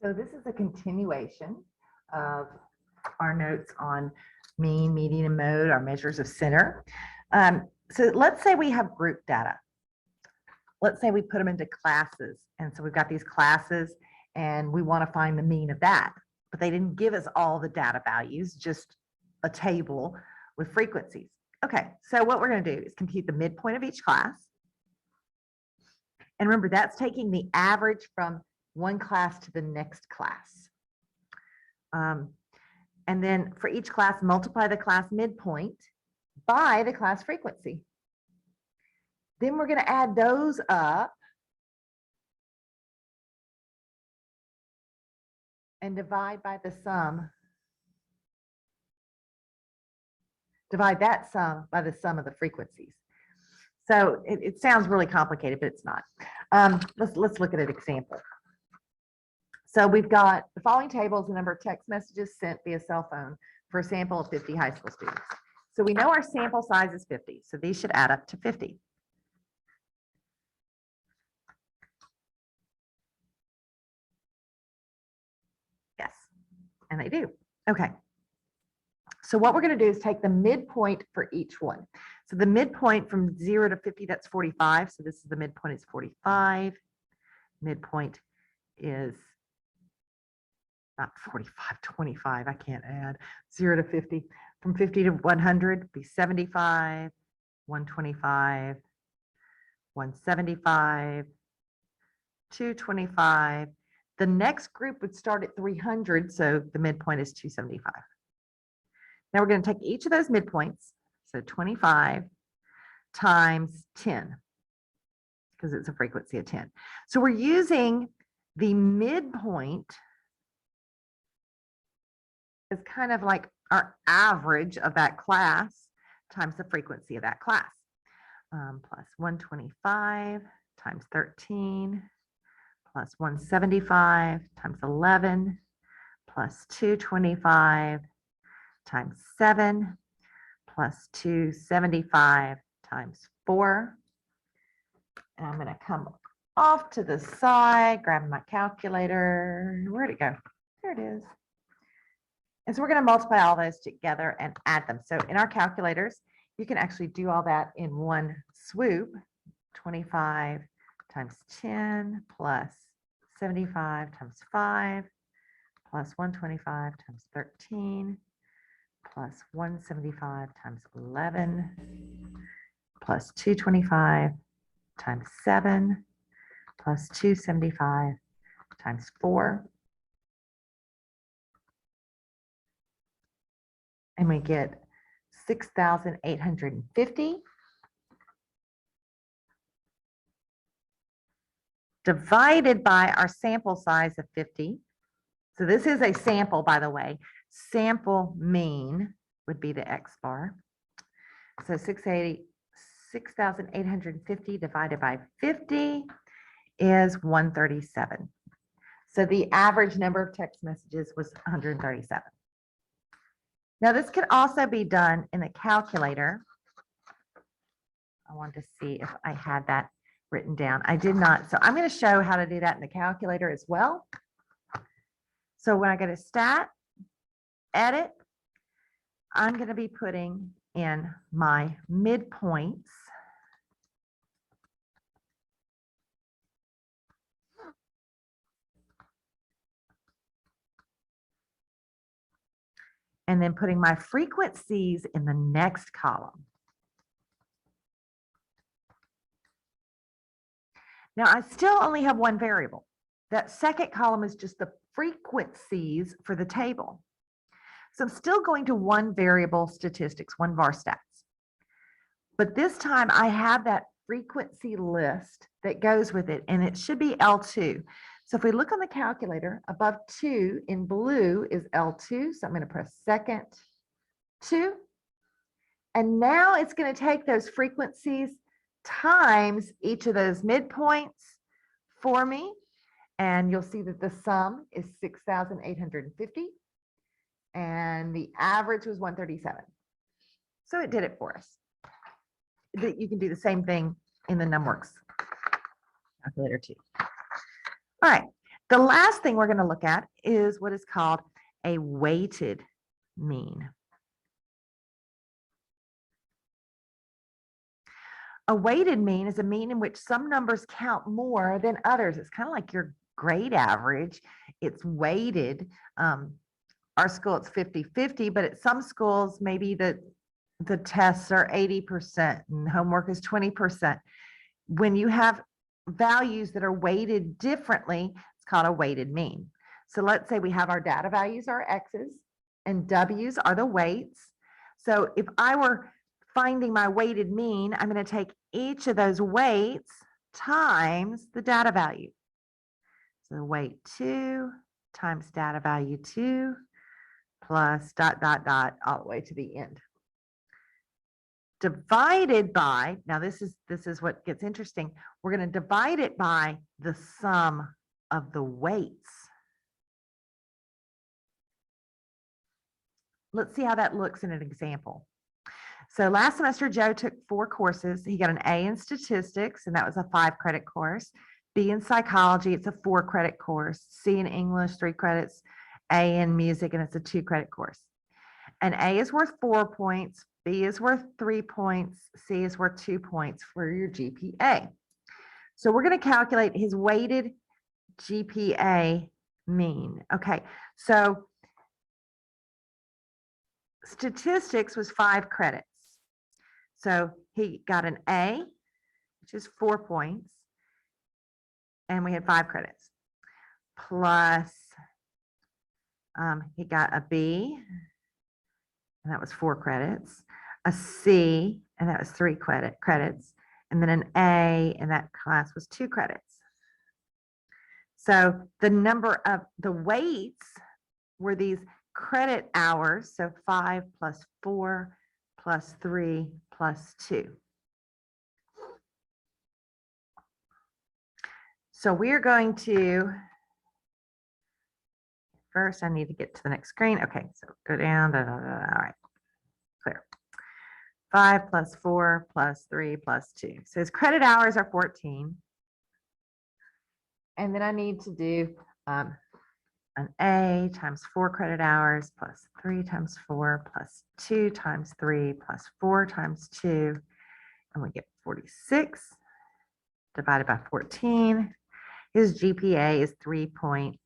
So this is a continuation of our notes on mean, median, and mode, our measures of center. So let's say we have group data. Let's say we put them into classes. And so we've got these classes and we want to find the mean of that. But they didn't give us all the data values, just a table with frequencies. Okay, so what we're going to do is compute the midpoint of each class. And remember, that's taking the average from one class to the next class. And then for each class, multiply the class midpoint by the class frequency. Then we're going to add those up and divide by the sum. Divide that sum by the sum of the frequencies. So it sounds really complicated, but it's not. Let's look at an example. So we've got the following tables, the number of text messages sent via cell phone for a sample of 50 high school students. So we know our sample size is 50, so these should add up to 50. Yes, and they do. Okay. So what we're going to do is take the midpoint for each one. So the midpoint from 0 to 50, that's 45. So this is the midpoint is 45. Midpoint is not 45, 25. I can't add 0 to 50. From 50 to 100 be 75, 125, 175, 225. The next group would start at 300. So the midpoint is 275. Now we're going to take each of those midpoints, so 25 times 10, because it's a frequency of 10. So we're using the midpoint as kind of like our average of that class times the frequency of that class. Plus 125 times 13, plus 175 times 11, plus 225 times 7, plus 275 times 4. And I'm going to come off to the side, grab my calculator. Where'd it go? There it is. And so we're going to multiply all those together and add them. So in our calculators, you can actually do all that in one swoop. 25 times 10 plus 75 times 5 plus 125 times 13 plus 175 times 11 plus 225 times 7 plus 275 times 4. And we get 6,850 divided by our sample size of 50. So this is a sample, by the way. Sample mean would be the X bar. So 6,850 divided by 50 is 137. So the average number of text messages was 137. Now this can also be done in a calculator. I want to see if I had that written down. I did not. So I'm going to show how to do that in the calculator as well. So when I go to Stat, Edit, I'm going to be putting in my midpoints. And then putting my frequencies in the next column. Now I still only have one variable. That second column is just the frequencies for the table. So I'm still going to one variable statistics, one var stats. But this time I have that frequency list that goes with it, and it should be L2. So if we look on the calculator, above 2 in blue is L2. So I'm going to press second 2. And now it's going to take those frequencies times each of those midpoints for me. And you'll see that the sum is 6,850. And the average was 137. So it did it for us. You can do the same thing in the NumWorks calculator too. All right, The last thing we're going to look at is what is called a weighted mean. A weighted mean is a mean in which some numbers count more than others. It's kind of like your grade average. It's weighted. Our school, it's 50-50, but at some schools, maybe the tests are 80% and homework is 20%. When you have values that are weighted differently, it's called a weighted mean. So let's say we have our data values are X's and W's are the weights. So if I were finding my weighted mean, I'm going to take each of those weights times the data value. So weight 2 times data value 2 plus ... all the way to the end. Divided by, now this is what gets interesting. We're going to divide it by the sum of the weights. Let's see how that looks in an example. So last semester, Joe took 4 courses. He got an A in statistics, and that was a 5-credit course. B in psychology, it's a 4-credit course. C in English, 3 credits. A in music, and it's a 2-credit course. And A is worth 4 points. B is worth 3 points. C is worth 2 points for your GPA. So we're going to calculate his weighted GPA mean. Okay, so statistics was 5 credits. So he got an A, which is 4 points, and we had 5 credits. Plus, he got a B, and that was 4 credits, a C, and that was 3 credits, and then an A, and that class was 2 credits. So the number of the weights were these credit hours, so 5 plus 4 plus 3 plus 2. So we're going to, first I need to get to the next screen. Okay, so go down, all right, clear. 5 plus 4 plus 3 plus 2. So his credit hours are 14. And then I need to do an A times 4 credit hours plus 3 times 4 plus 2 times 3 plus 4 times 2. And we get 46 divided by 14. His GPA is 3.29.